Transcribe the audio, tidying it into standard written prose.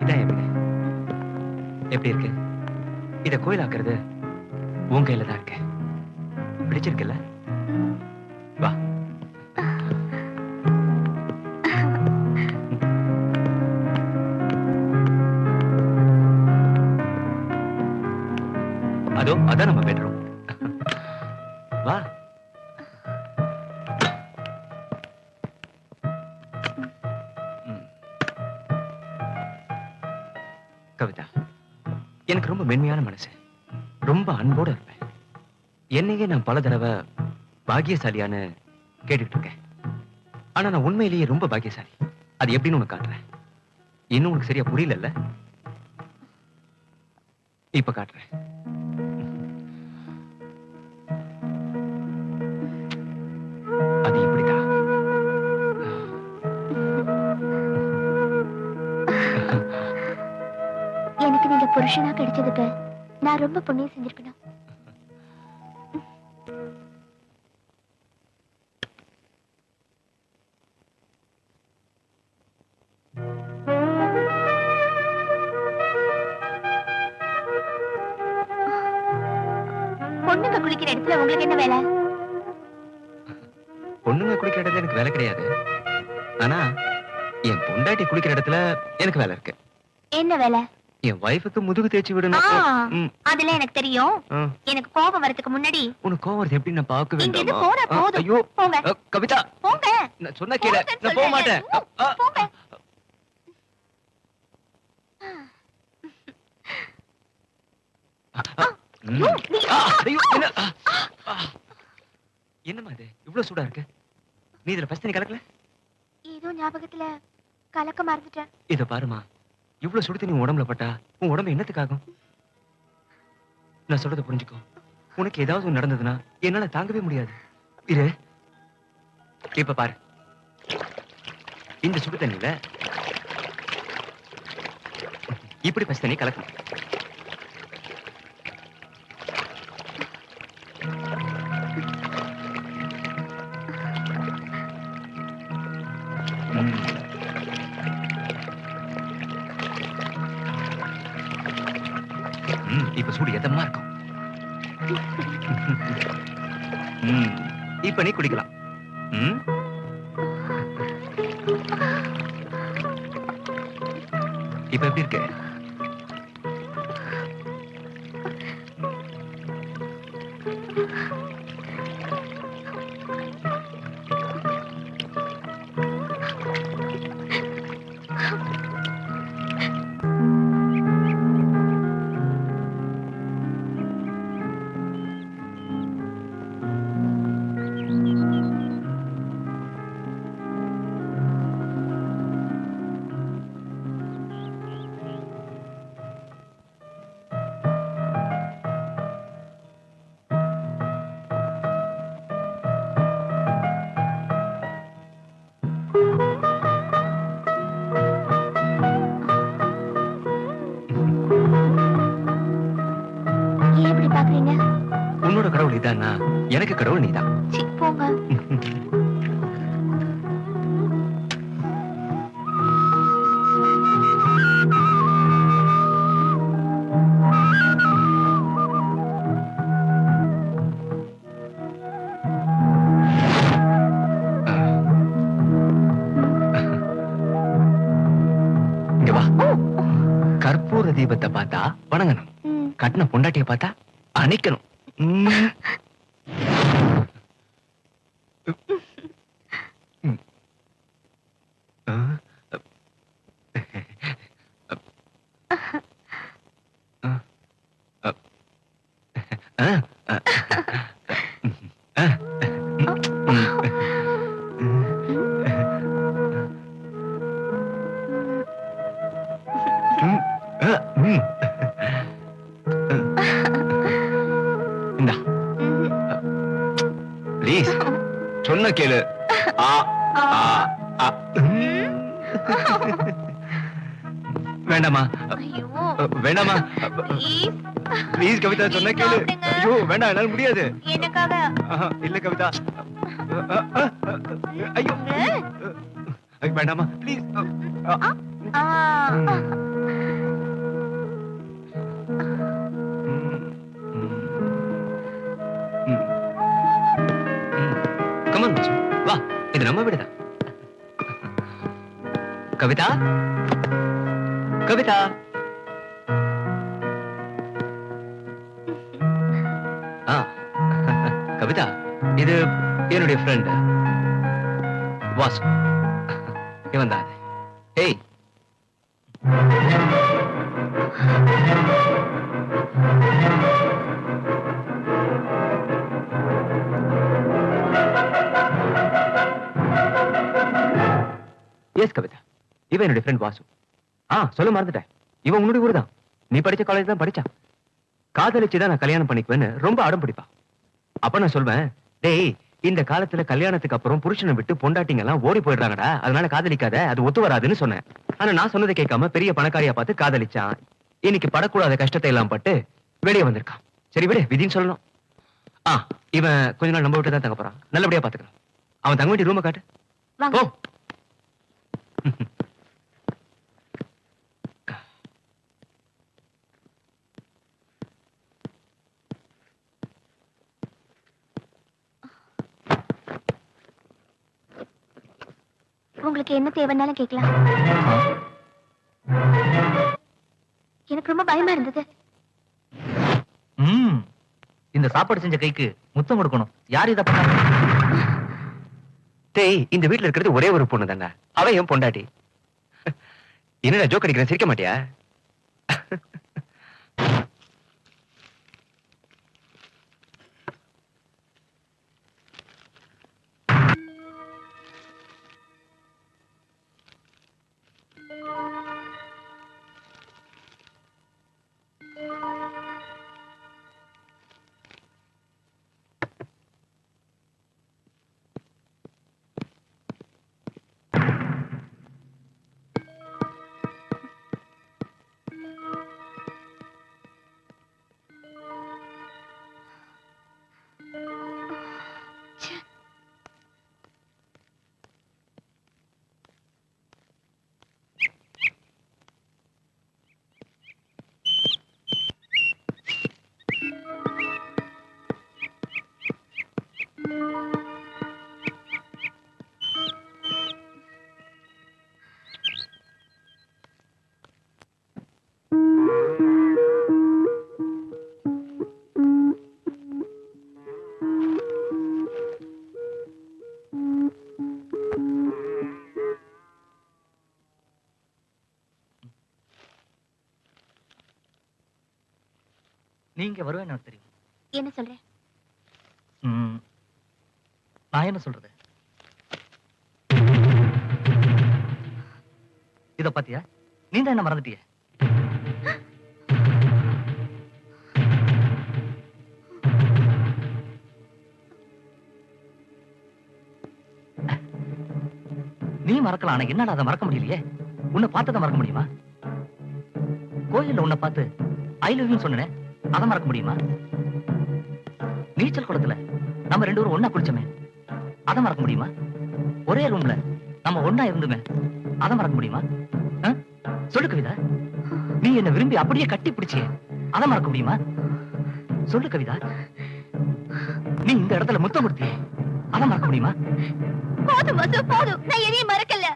இதான் என் வீடு. எப்படி இருக்கு? இத கோயிலாக்குறது உன் கையில தான் இருக்கு. பிடிச்சிருக்குல்ல? வா. அதோ அதான் நம்ம பெட்ரூம். வா. கவிதா, எனக்கு ரொம்ப மென்மையான மனசு. ரொம்ப அன்போட இருப்பேன். என்னையே நான் பல தடவை பாக்கியசாலியான்னு கேட்டுட்டு இருக்கேன். ஆனா நான் உண்மையிலேயே ரொம்ப பாக்கியசாலி. அது எப்படின்னு உனக்கு காட்டுறேன். இன்னும் உனக்கு சரியா புரியல? இப்ப காட்டுறேன். அது இப்படிதான். எனக்கு நீங்க புருஷனா கிடைச்சதுக்கு நான் ரொம்ப புண்ணியம் செஞ்சிருக்கணும். பொண்ணுங்க குளிக்கிற இடத்துல உங்களுக்கு என்ன வேலை? பொண்ணுங்க குளிக்கிற இடத்துல எனக்கு வேலை கிடையாது. ஆனா என் பொண்டாட்டி குளிக்கிற இடத்துல எனக்கு வேலை இருக்கு. என்ன வேலை? என் வைஃபுக்கு முதுகு தேய்ச்சி விடணும். அதெல்லாம் எனக்கு தெரியும். எனக்கு கோபம் வரதுக்கு முன்னாடி உனக்கு கோவம் வருது எப்படி நான் பார்க்க இங்க இருந்து வேண்டும்? போனா போதும். ஐயோ போங்க. கவிதா, போங்க. நான் சொன்னா கேளு. நான் போக மாட்டேன். போங்க. ஐயோ, என்னம்மா இது இவ்வளவு சூடா இருக்கு? நீ இதுல பஸ்ட் நீ கலக்கல? ஏதோ ஞாபகத்துல கலக்க மறந்துட்டேன். இத பாருமா, இவ்வளவு சுடு தண்ணி உடம்புல பட்டா உன் உடம்பு என்னத்துக்காகும்? நான் சொல்றத புரிஞ்சுக்கோ. உனக்கு ஏதாவது நடந்ததுன்னா என்னால தாங்கவே முடியாது. இரு, இப்ப பாரு. இந்த சுடு தண்ணியில இப்படி பஸ்ட் தண்ணி கலக்கணும். இப்ப சூடு எதமா இருக்கும். இப்ப நீ குடிக்கலாம். இப்ப எப்படி இருக்கு? உன்னோட கடவுள் இதானா? எனக்கு கடவுள் நீதான். போங்க. இங்க வா. கற்பூர தீபத்தை பார்த்தா வணங்கணும். கட்டின பொண்டாட்டிய பார்த்தா அணைக்கணும். ப்ளீஸ் சொன்ன கேளு. வேண்டாமா வேண்டாமா ப்ளீஸ் கவிதா, சொன்ன கேளு. ஐயோ வேண்டாம், என்னால முடியாது. எனக்காக இல்ல கவிதா. ஐயோ ஐயோ, வேண்டாமா ப்ளீஸ். ஆ. கமான் மச்சு, வா, இது நம்ம வீடுதான். கவிதா, கவிதா. ஆ, கவிதா, இது என்னுடைய ஃப்ரெண்ட் வாசு. இவன் தான். ஏய், எஸ் கவிதா, இவன் என்னுடைய ஃப்ரெண்ட் வாசு. சொல்ல மறந்துட்டேன், இவன் உன்னுடைய ஊர் தான். நீ படிச்ச காலேஜ் தான் படிச்சான். காதலிச்சுதான் நான் கல்யாணம் பண்ணிக்குவேன்னு ரொம்ப அடம் பிடிப்பான். அப்ப நான் சொல்வேன், டேய், இந்த காலத்துல கல்யாணத்துக்கு அப்புறம் புருஷனை விட்டு பொண்டாட்டிங்க எல்லாம் ஓடி போயிடுறாங்கடா, அதனால காதலிக்காத, அது ஒத்து வராதுன்னு சொன்னேன். ஆனா நான் சொன்னதை கேட்காம பெரிய பணக்காரியா பார்த்து காதலிச்சான். இன்னைக்கு படக்கூடாத கஷ்டத்தை எல்லாம் பட்டு வெளியே வந்திருக்கான். சரி விடு, விதின்னு சொல்லணும். இவன் கொஞ்ச நாள் நம்ம விட்டு தான் தங்க போறான். நல்லபடியா பாத்துக்கலாம். அவன் தங்க வேண்டிய ரூமை காட்டு. வாங்க. ஓ, உங்களுக்கு என்ன தேவைன்னாலும் கேட்கலாம். எனக்கு ரொம்ப பயமா இருந்தது. இந்த சாப்பாடு செஞ்ச கைக்கு முத்தம் கொடுக்கணும். யார் இதை பண்ணாங்க? டேய், இந்த வீட்டுல இருக்கிறது ஒரே ஒரு பொண்ணு தானே, அவ என் பொண்டாட்டி. என்னடா ஜோக் அடிக்கிறேன், சிரிக்க மாட்டியா? நீங்க வருவேன்னு எனக்கு தெரியும். என்ன சொல்றேன்? நான் என்ன சொல்றது? இத பாத்தியா, நீ தான் என்ன மறந்துட்டிய. நீ மறக்கலாம், ஆனா என்னால அதை மறக்க முடியலையே. உன்னை பார்த்ததை மறக்க முடியுமா? கோயில்ல உன்னை பார்த்து ஐ லவ் யூ சொன்னேன், அதை மறக்க முடியுமா? நீச்சல் குளத்துல நம்ம ரெண்டு பேரும் ஒண்ணா குளிச்சோமே, அதை மறக்க முடியுமா? ஒரே ரூம்ல நம்ம ஒண்ணா இருந்துமே, அதை மறக்க முடியுமா? சொல்லு கவிதா, நீ என்ன விரும்பி அப்படியே கட்டி பிடிச்சியே, அதை மறக்க முடியுமா? சொல்லு கவிதா, நீ இந்த இடத்துல முத்தம் கொடுத்தியே, அதை மறக்க முடியுமா? போதும் வசு, போதும். நான் எதையும் மறக்கல.